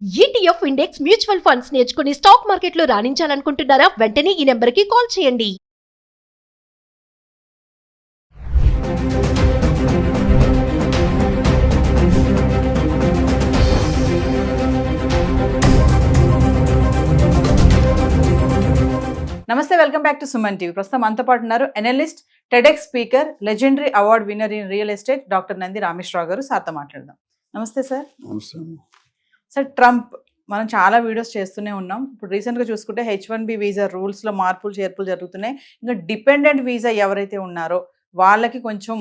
ETF index mutual funds నేర్చుకుని stock మార్కెట్లో రాణించాలనుకుంటున్నారా? వెంటనే ఈ నెంబర్కి కాల్ చేయండి. నమస్తే, welcome back to Suman TV. ప్రస్తుతం మనతో పాటు ఉన్నారు analyst, TEDx speaker, legendary award winner in real estate doctor Nandi Rameshwar Rao గారు. సార్తో మాట్లాడదాం. నమస్తే సార్. సార్, ట్రంప్ మనం చాలా వీడియోస్ చేస్తూనే ఉన్నాం. ఇప్పుడు రీసెంట్గా చూసుకుంటే H1B వీసా రూల్స్లో మార్పులు చేర్పులు జరుగుతున్నాయి. ఇంకా డిపెండెంట్ వీసా ఎవరైతే ఉన్నారో వాళ్ళకి కొంచెం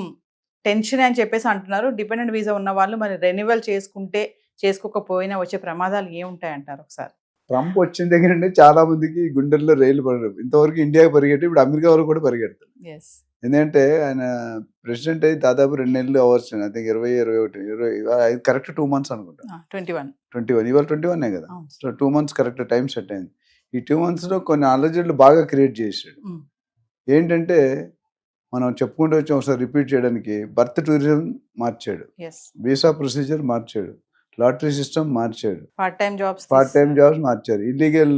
టెన్షన్ అని చెప్పేసి అంటున్నారు. డిపెండెంట్ వీసా ఉన్న వాళ్ళు మరి రెన్యువల్ చేసుకుంటే చేసుకోకపోయినా వచ్చే ప్రమాదాలు ఏముంటాయి అంటారు? ఒకసారి ట్రంప్ వచ్చిన దగ్గర నుండి చాలా మందికి గుండెల్లో రైలు పడరు. ఇంతవరకు ఇండియాకి పరిగెట్టి ఇప్పుడు అమెరికా వరకు కూడా పరిగెడతారు. ఎందుకంటే ఆయన ప్రెసిడెంట్ అయ్యి దాదాపు 2 నెలలు hours, I think 20 correct 2 months అనుకుంటా. 21 ఇవాళ 21 కదా. So 2 months correct time set అయింది. ఈ 2 months లో కొన్ని అలజడులు బాగా క్రియేట్ చేశాడు. ఏంటంటే మనం చెప్పుకుంటూ వచ్చి ఒకసారి రిపీట్ చేయడానికి, బర్త్ టూరిజం మార్చాడు, వీసా ప్రొసీజర్ మార్చాడు, లాటరీ సిస్టమ్ మార్చాడు, పార్ట్ టైం జాబ్స్ మార్చారు, ఇల్లీగల్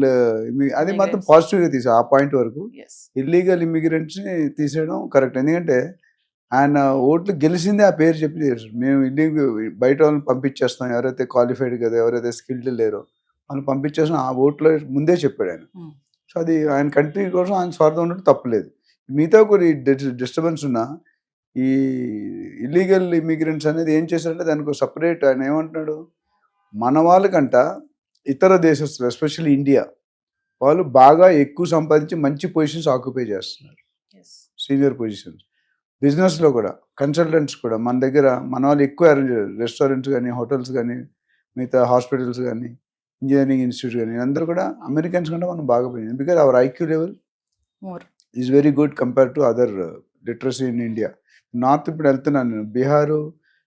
అది మాత్రం పాజిటివ్ గా తీసాడు. ఆ పాయింట్ వరకు ఇల్లీగల్ ఇమిగ్రెంట్స్ ని తీసేయడం కరెక్ట్. ఎందుకంటే ఆయన ఓట్లు గెలిచిందే ఆ పేరు చెప్పి చేశారు. మేము ఇల్లీగల్ బయట వాళ్ళని పంపించేస్తాం, ఎవరైతే క్వాలిఫైడ్ కదా, ఎవరైతే స్కిల్డ్ లేరో వాళ్ళని పంపించేస్తాం, ఆ ఓట్లో ముందే చెప్పాడు ఆయన. సో అది ఆయన కంట్రీ కోసం ఆయన స్వార్థం ఉన్నట్టు తప్పలేదు. మిగతా కొన్ని డిస్టర్బెన్స్ ఉన్నా ఈ ఇల్లీగల్ ఇమిగ్రెంట్స్ అనేది ఏం చేశారంటే దానికి సపరేట్ ఆయన ఏమంటున్నాడు, మన వాళ్ళకంట ఇతర దేశస్తులు ఎస్పెషల్లీ ఇండియా వాళ్ళు బాగా ఎక్కువ సంపాదించి మంచి పొజిషన్స్ ఆక్యుపై చేస్తున్నారు, సీనియర్ పొజిషన్స్. బిజినెస్లో కూడా కన్సల్టెంట్స్ కూడా మన దగ్గర మన వాళ్ళు ఎక్కువ అరేంజ్ చేయారు. రెస్టారెంట్స్ కానీ, హోటల్స్ కానీ, మిగతా హాస్పిటల్స్ కానీ, ఇంజనీరింగ్ ఇన్స్టిట్యూట్ కానీ, అందరూ కూడా అమెరికన్స్ కంటే మనం బాగా పోయింది. Because our IQ level is very good compare to other literacy in India. North ఇప్పుడు వెళ్తున్నాను నేను, బీహారు,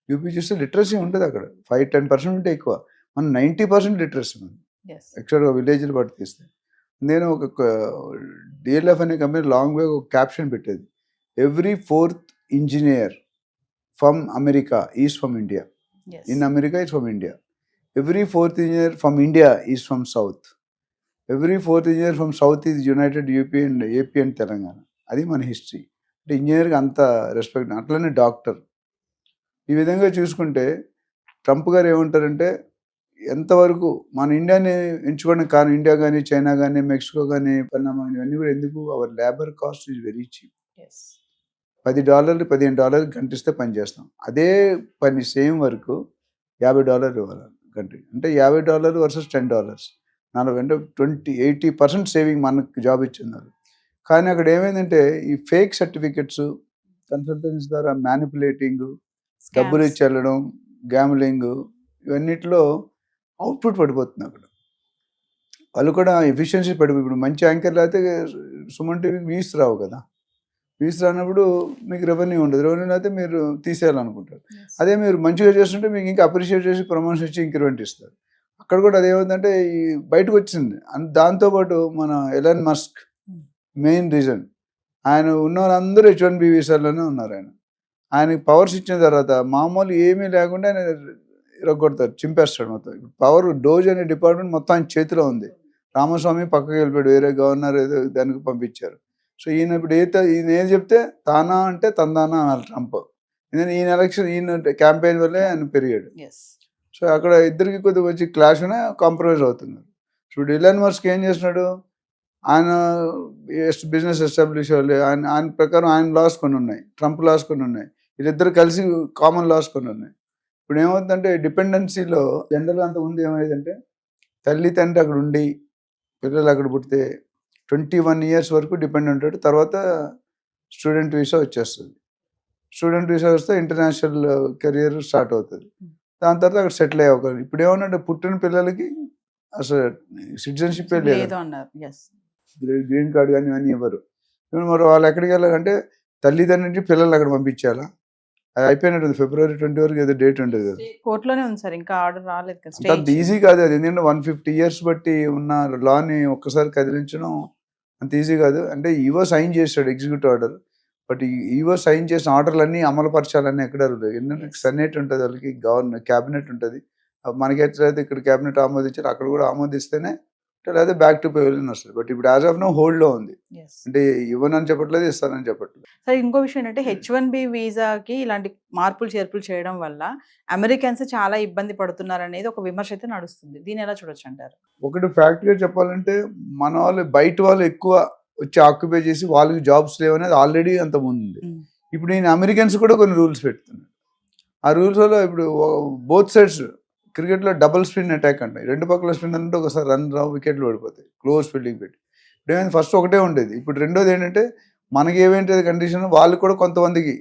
యూపీ చూస్తే లిటరసీ ఉంటుంది అక్కడ 5-10% ఉంటే ఎక్కువ. మనం 90% లిటరసీ ఉంది యాక్చువల్గా విలేజ్లు బట్టి తీస్తే. నేను ఒక డిఎల్ఎఫ్ అనే కంపెనీ లాంగ్ వే ఒక క్యాప్షన్ పెట్టేది, every 4th engineer from America is from India, in America is from India. Every 4th engineer from India is from south, every 4th engineer from south is United UP and AP and Telangana. అది మన history. అంటే ఇంజనీర్కి అంత respect. అట్లనే doctor. ఈ విధంగా చూసుకుంటే Trump గారు ఏమంటారంటే, ఎంతవరకు మన ఇండియాని ఎంచుకోవడం కారణం, ఇండియా కానీ, చైనా కానీ, మెక్సికో కానీ, పనామా ఇవన్నీ కూడా ఎందుకు, our labour cost is very cheap. $10 $15 గంటిస్తే పని చేస్తాం. అదే పని సేమ్ వర్క్ $50 ఇవ్వాలి కంట్రీ. అంటే $50 వర్సెస్ $10, 40 అంటే 80% సేవింగ్ మనకు జాబ్ ఇచ్చిన్నారు. కానీ అక్కడ ఏమైందంటే ఈ ఫేక్ సర్టిఫికెట్స్, కన్సల్టెన్సీ ద్వారా మ్యానిపులేటింగ్, డబ్బులు ఇచ్చి వెళ్ళడం, గ్యామ్లింగ్, ఇవన్నిటిలో అవుట్పుట్ పడిపోతుంది. అక్కడ వాళ్ళు కూడా ఎఫిషియన్సీ పడిపోయి, ఇప్పుడు మంచి యాంకర్లు అయితే సుమన్ టీవీకి వ్యూస్ రావు కదా. వ్యూస్ రానప్పుడు మీకు రెవెన్యూ ఉండదు. రెవెన్యూ అయితే మీరు తీసేయాలనుకుంటారు. అదే మీరు మంచిగా చేస్తుంటే మీకు ఇంకా అప్రిషియేట్ చేసి ప్రమోషన్ ఇచ్చి ఇంక్రిమెంట్ ఇస్తారు. అక్కడ కూడా అదేమందంటే ఈ బయటకు వచ్చింది. దాంతోపాటు మన ఎలాన్ మస్క్ మెయిన్ రీజన్, ఆయన ఉన్న వాళ్ళందరూ H1B వీసాల్లోనే ఉన్నారు. ఆయనకి పవర్స్ ఇచ్చిన తర్వాత మామూలు ఏమీ లేకుండా ఆయన ఇరగొడతారు, చింపేస్తాడు మొత్తం. పవర్ డోజ్ అనే డిపార్ట్మెంట్ మొత్తం ఆయన చేతిలో ఉంది. రామస్వామి పక్కకి వెళ్ళిపోయాడు, వేరే గవర్నర్ ఏదో దానికి పంపించారు. సో ఈయన ఇప్పుడు ఈయన ఏం చెప్తే తానా అంటే తందానా అనాలి ట్రంప్. ఎందుకంటే ఈయన ఎలక్షన్, ఈయన క్యాంపెయిన్ వల్లే ఆయన పెరిగాడు. సో అక్కడ ఇద్దరికి కొద్దిగా వచ్చి క్లాష్ అనే కాంప్రమైజ్ అవుతున్నారు. ఇప్పుడు ఎలాన్ మస్క్ ఏం చేస్తున్నాడు, ఆయన బిజినెస్ ఎస్టాబ్లిష్ అవ్వాలి, ఆయన ప్రకారం ఆయన లాస్ కొన్ని ఉన్నాయి, ట్రంప్ లాస్ కొన్ని ఉన్నాయి, వీళ్ళిద్దరు కలిసి కామన్ లాస్ కొన్ని ఉన్నాయి. ఇప్పుడు ఏమవుతుందంటే డిపెండెన్సీలో జనరల్గా అంత ముందు ఏమైందంటే, తల్లి తండ్రి అక్కడ ఉండి పిల్లలు అక్కడ పుడితే 21 years వరకు డిపెండ్ ఉంటాడు. తర్వాత స్టూడెంట్ వీసా వచ్చేస్తుంది. స్టూడెంట్ వీసా వస్తే ఇంటర్నేషనల్ కెరియర్ స్టార్ట్ అవుతుంది. దాని తర్వాత అక్కడ సెటిల్ అయ్యే అవకాశం. ఇప్పుడు ఏమన్నా పుట్టిన పిల్లలకి అసలు సిటిజన్షిప్ లేదు, గ్రీన్ కార్డు కానీ ఇవన్నీ ఇవ్వరు. మరి వాళ్ళు ఎక్కడికి వెళ్ళాలంటే తల్లిదండ్రుల నుంచి పిల్లలు అక్కడ పంపించాలా. అది అయిపోయినట్టుంది, February 20 వరకు ఏదో డేట్ ఉంటుంది కదా. కోర్టులోనే ఉంది సార్, ఇంకా ఆర్డర్ రాలేదు. అంత ఈజీ కాదు అది. ఎందుకంటే 150 years బట్టి ఉన్న లాని ఒక్కసారి కదిలించడం అంత ఈజీ కాదు. అంటే ఈవో సైన్ చేస్తాడు executive order, but EO sign చేసిన ఆర్డర్లన్నీ అమలుపరచాలని ఎక్కడ లేదు. ఎందుకంటే సెనేట్ ఉంటుంది, వాళ్ళకి గవర్నర్ క్యాబినెట్ ఉంటుంది, మనకి ఎట్లయితే ఇక్కడ క్యాబినెట్ ఆమోదించారు అక్కడ కూడా ఆమోదిస్తేనే లేదా బ్యాక్ టు పెవిలియన్ వస్తుంది. బట్ ఇప్పుడు యాజ్ ఆఫ్ నో హోల్డ్లో ఉంది. అంటే ఇవ్వనని చెప్పట్లేదు, ఇస్తానని చెప్పట్లేదు. సరే, ఇంకో విషయం ఏంటంటే H1B వీసాకి ఇలాంటి మార్పులు చేర్పులు చేయడం వల్ల అమెరికన్స్ చాలా ఇబ్బంది పడుతున్నారు అనేది ఒక విమర్శ అయితే నడుస్తుంది. దీన్ని ఎలా చూడొచ్చు అంటారు? ఒకటి ఫ్యాక్ట్గా చెప్పాలంటే మన వాళ్ళు బయట వాళ్ళు ఎక్కువ వచ్చి ఆక్యుపై చేసి వాళ్ళకి జాబ్స్ లేవనేది ఆల్రెడీ అంత ముందు ఉంది. ఇప్పుడు నేను అమెరికన్స్ కూడా కొన్ని రూల్స్ పెడుతున్నాను. ఆ రూల్స్ వల్ల ఇప్పుడు బోత్ సైడ్స్ క్రికెట్లో డబుల్ స్పిన్ అటాక్ అంటాయి. రెండు పక్కల స్పిన్ అంటే ఒకసారి రన్ రావు, వికెట్లు పడిపోతాయి, క్లోజ్ ఫీల్డింగ్ పెట్టి. ఇప్పుడు ఏమైంది, ఫస్ట్ ఒకటే ఉండేది, ఇప్పుడు రెండోది ఏంటంటే మనకి ఏమేంటి కండిషన్ వాళ్ళు కూడా కొంతమందికి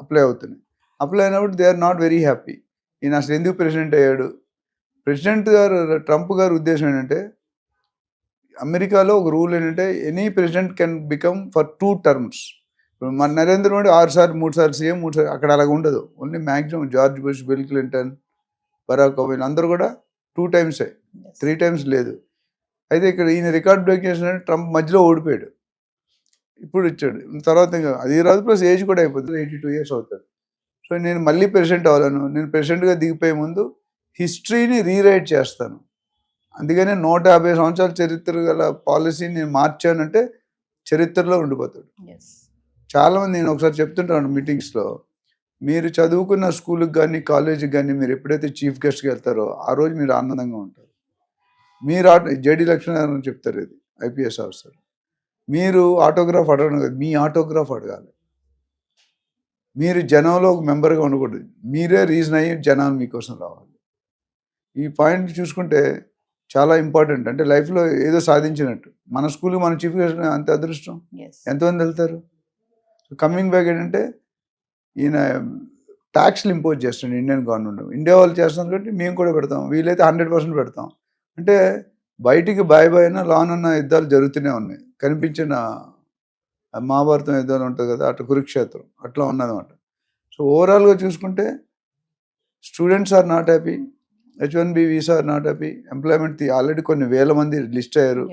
అప్లై అవుతున్నాయి. అప్లై అయినప్పుడు they are not very happy. ఈయన అసలు ఎందుకు ప్రెసిడెంట్ అయ్యాడు? ప్రెసిడెంట్ గారు ట్రంప్ గారి ఉద్దేశం ఏంటంటే అమెరికాలో ఒక రూల్ ఏంటంటే any president can become for 2 terms. మన నరేంద్ర మోడీ 6 సార్లు 3 సార్లు సీఎం, 3 సార్లు, అక్కడ అలాగ ఉండదు. Only maximum George Bush, Bill Clinton, Barack Obama అందరూ కూడా 2 times, 3 times లేదు. అయితే ఇక్కడ ఈయన రికార్డ్ బ్రేక్ చేసినట్టు ట్రంప్ మధ్యలో ఓడిపోయాడు, ఇప్పుడు ఇచ్చాడు. తర్వాత ఇంకా అది రాదు, ప్లస్ ఏజ్ కూడా అయిపోతుంది, 82 years అవుతాడు. సో నేను మళ్ళీ ప్రెసిడెంట్ అవ్వాలను, నేను ప్రెసిడెంట్గా దిగిపోయే ముందు హిస్టరీని రీరైట్ చేస్తాను, అందుకనే 150 సంవత్సరాల చరిత్ర గల పాలసీని నేను మార్చానంటే చరిత్రలో ఉండిపోతాడు. చాలామంది నేను ఒకసారి చెప్తుంటాను మీటింగ్స్లో, మీరు చదువుకున్న స్కూల్కి కానీ కాలేజీకి కానీ మీరు ఎప్పుడైతే చీఫ్ గెస్ట్కి వెళ్తారో ఆ రోజు మీరు ఆనందంగా ఉంటారు. మీరు జేడి లక్ష్మీనారాయణ చెప్తారు, ఇది IPS ఆఫీసర్, మీరు ఆటోగ్రాఫ్ అడగడం కాదు, మీ ఆటోగ్రాఫ్ అడగాలి. మీరు జనంలో ఒక మెంబర్గా ఉండకూడదు, మీరే రీజన్ అయ్యి జనాలు మీకోసం రావాలి. ఈ పాయింట్ చూసుకుంటే చాలా ఇంపార్టెంట్. అంటే లైఫ్లో ఏదో సాధించినట్టు. మన స్కూల్కి మన చీఫ్ గెస్ట్ అంత అదృష్టం, ఎంతమంది వెళ్తారు? కమింగ్ బ్యాక్ ఏంటంటే ఈయన ట్యాక్స్లు ఇంపోజ్ చేస్తాడు ఇండియన్ గవర్నమెంట్. ఇండియా వాళ్ళు చేస్తాం కాబట్టి మేము కూడా పెడతాం, వీలైతే 100% పెడతాం. అంటే బయటికి బాయ్ అయినా లాన్ ఉన్న యుద్ధాలు జరుగుతూనే ఉన్నాయి. కనిపించిన మహాభారతం యుద్ధాలు ఉంటుంది కదా, అట్లా కురుక్షేత్రం అట్లా ఉన్నదన్నమాట. సో ఓవరాల్గా చూసుకుంటే students are not happy, H1B visa are not happy, employment already కొన్ని వేల మంది లిస్ట్ అయ్యారు.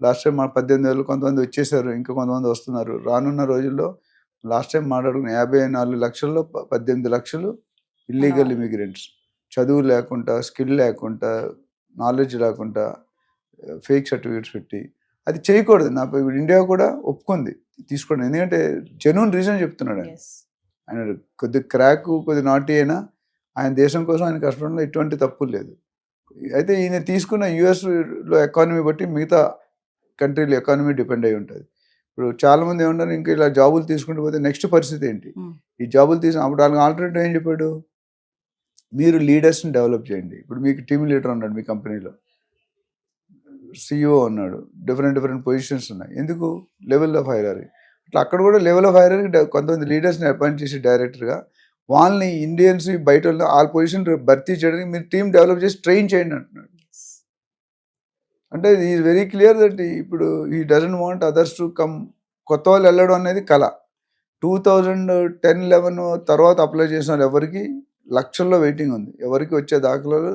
లాస్ట్ టైం 18,000 కొంతమంది వచ్చేసారు, ఇంకా కొంతమంది వస్తున్నారు. రానున్న రోజుల్లో లాస్ట్ టైం మాట్లాడుకున్న 54 లక్షల్లో 18 లక్షలు ఇల్లీగల్ ఇమిగ్రెంట్స్, చదువు లేకుండా, స్కిల్ లేకుండా, నాలెడ్జ్ లేకుండా, ఫేక్ సర్టిఫికేట్స్ పెట్టి. అది చేయకూడదు. నాకు ఇప్పుడు ఇండియా కూడా ఒప్పుకుంది తీసుకోండి, ఎందుకంటే జెన్యూన్ రీజన్ చెప్తున్నాడు ఆయన. ఆయన కొద్ది క్రాక్, కొద్ది నాటి అయినా ఆయన దేశం కోసం ఆయన కష్టపడంలో ఎటువంటి తప్పు లేదు. అయితే ఈయన తీసుకున్న యుఎస్లో ఎకానమీ బట్టి మిగతా కంట్రీల ఎకానమీ డిపెండ్ అయి ఉంటుంది. ఇప్పుడు చాలామంది ఏమంటారు, ఇంకా ఇలా జాబులు తీసుకుంటూ పోతే నెక్స్ట్ పరిస్థితి ఏంటి? ఈ జాబులు అప్పుడు వాళ్ళకి ఆల్టర్నేటివ్ ఏం చెప్పాడు, మీరు లీడర్స్ని డెవలప్ చేయండి. ఇప్పుడు మీకు టీమ్ లీడర్ ఉన్నాడు మీ కంపెనీలో, CEO ఉన్నాడు, డిఫరెంట్ పొజిషన్స్ ఉన్నాయి. ఎందుకు? Level of hierarchy. అట్లా అక్కడ కూడా లెవెల్ ఆఫ్ హైరారీ కొంతమంది లీడర్స్ని అపాయింట్ చేసి డైరెక్టర్గా వాళ్ళని ఇండియన్స్ బయట ఆ పొజిషన్ భర్తీ చేయడానికి మీరు టీం డెవలప్ చేసి ట్రైన్ చేయండి అంటున్నాడు. అంటే ఈజ్ వెరీ క్లియర్ దట్ ఇప్పుడు ఈ doesn't want others to come. కొత్త వాళ్ళు వెళ్ళడం అనేది కళ. 2010-11 తర్వాత అప్లై చేసిన వాళ్ళు ఎవరికి లక్షల్లో వెయిటింగ్ ఉంది, ఎవరికి వచ్చే దాఖలాలు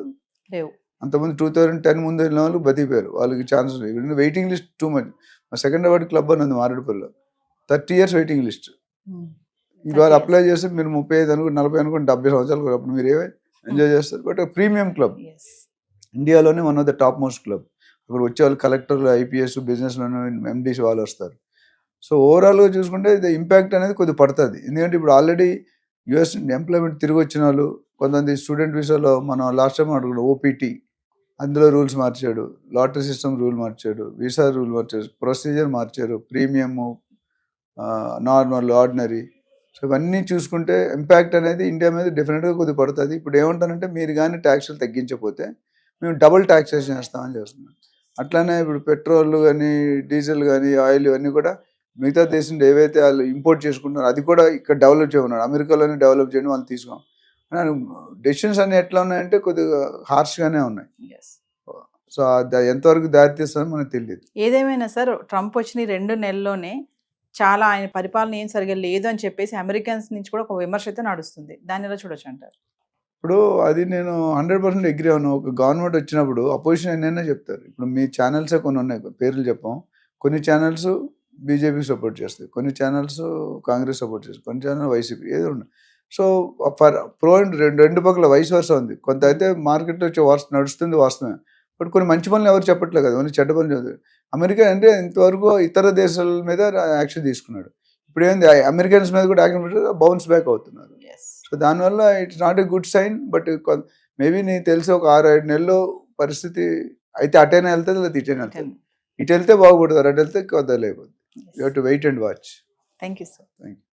లేవు. అంతమంది 2010 ముందు వెళ్ళిన వాళ్ళు బతికిపోయారు, వాళ్ళకి ఛాన్స్ లేదు. Waiting list too much. మా సెకండ్ అవార్డ్ క్లబ్ అని ఉంది మారేడుపల్లిలో, 30 years వెయిటింగ్ లిస్ట్. ఇవాళ అప్లై చేస్తే మీరు 35 అనుకుంటే 40 అనుకుంటే 70 సంవత్సరాలు అప్పుడు మీరు ఏవే ఎంజాయ్ చేస్తారు. బట్ ప్రీమియం క్లబ్, ఇండియాలోనే one of the top most club. అక్కడ వచ్చే వాళ్ళు కలెక్టర్లు, IPS, బిజినెస్లోనే MDs వాళ్ళు వస్తారు. సో ఓవరాల్గా చూసుకుంటే ఇది ఇంపాక్ట్ అనేది కొద్దిగా పడుతుంది. ఎందుకంటే ఇప్పుడు ఆల్రెడీ US ఎంప్లాయ్మెంట్ తిరిగి వచ్చిన వాళ్ళు, కొంతమంది స్టూడెంట్ వీసాలో మనం లాస్ట్ టైం అడుగుతాం OPT, అందులో రూల్స్ మార్చాడు, లాటరీ సిస్టమ్ రూల్ మార్చాడు, వీసా రూల్ మార్చాడు, ప్రొసీజర్ మార్చారు, ప్రీమియము, నార్మల్, ఆర్డినరీ. సో ఇవన్నీ చూసుకుంటే ఇంపాక్ట్ అనేది ఇండియా మీద డెఫినెట్గా కొద్దిగా పడుతుంది. ఇప్పుడు ఏమంటారంటే మీరు కానీ ట్యాక్స్లు తగ్గించకపోతే మేము డబుల్ ట్యాక్సేషన్ చేస్తామని చేస్తున్నాం. అట్లానే ఇప్పుడు పెట్రోల్ కానీ, డీజిల్ కానీ, ఆయిల్ ఇవన్నీ కూడా మిగతా దేశంలో ఏవైతే వాళ్ళు ఇంపోర్ట్ చేసుకుంటున్నారో అది కూడా ఇక్కడ డెవలప్ చేయమన్నాడు. అమెరికాలోనే డెవలప్ చేయడం వాళ్ళు తీసుకోం. డెసిషన్స్ అన్ని ఎట్లా ఉన్నాయంటే కొద్దిగా హార్ష్గానే ఉన్నాయి. సో ఎంతవరకు దారితీస్తుందో మనకు తెలియదు. ఏదేమైనా సార్, ట్రంప్ వచ్చిన 2 నెలల్లోనే చాలా ఆయన పరిపాలన ఏం సరిగా లేదు అని చెప్పేసి అమెరికన్స్ నుంచి కూడా ఒక విమర్శ అయితే నడుస్తుంది. దాన్ని ఎలా చూడొచ్చు అంటారు? ఇప్పుడు అది నేను 100% అగ్రీ అవును. ఒక గవర్నమెంట్ వచ్చినప్పుడు అపోజిషన్ ఎన్నైనా చెప్తారు. ఇప్పుడు మీ ఛానల్సే కొన్ని ఉన్నాయి, పేర్లు చెప్పాం. కొన్ని ఛానల్స్ బీజేపీకి సపోర్ట్ చేస్తాయి, కొన్ని ఛానల్స్ కాంగ్రెస్ సపోర్ట్ చేస్తాయి, కొన్ని ఛానల్ వైసీపీ, ఏదో ఉన్నాయి. సో ఫర్ ప్రో అండ్ రెండు పక్కల వయసు వరుస ఉంది. కొంత అయితే మార్కెట్లో నడుస్తుంది వాస్తవమే, బట్ కొన్ని మంచి పనులు ఎవరు చెప్పట్లేదు కదా, ఓన్లీ చెడ్డ పనులు చదువు. అమెరికా అంటే ఇంతవరకు ఇతర దేశాల మీద యాక్షన్ తీసుకున్నాడు, ఇప్పుడు ఏంది అమెరికన్స్ మీద కూడా యాక్షన్ బౌన్స్ బ్యాక్ అవుతున్నారు. సో దానివల్ల it's not a good sign. But maybe నీకు తెలిసి ఒక 6-7 నెలలు పరిస్థితి అయితే అటైనా వెళ్తుంది, లేదా ఇటైనా వెళ్తుంది. ఇటు వెళ్తే బాగుపడతారు, అటు వెళ్తే కొద్దిగా లేకపోతే. You have to wait and watch. Thank you sir. Thank you.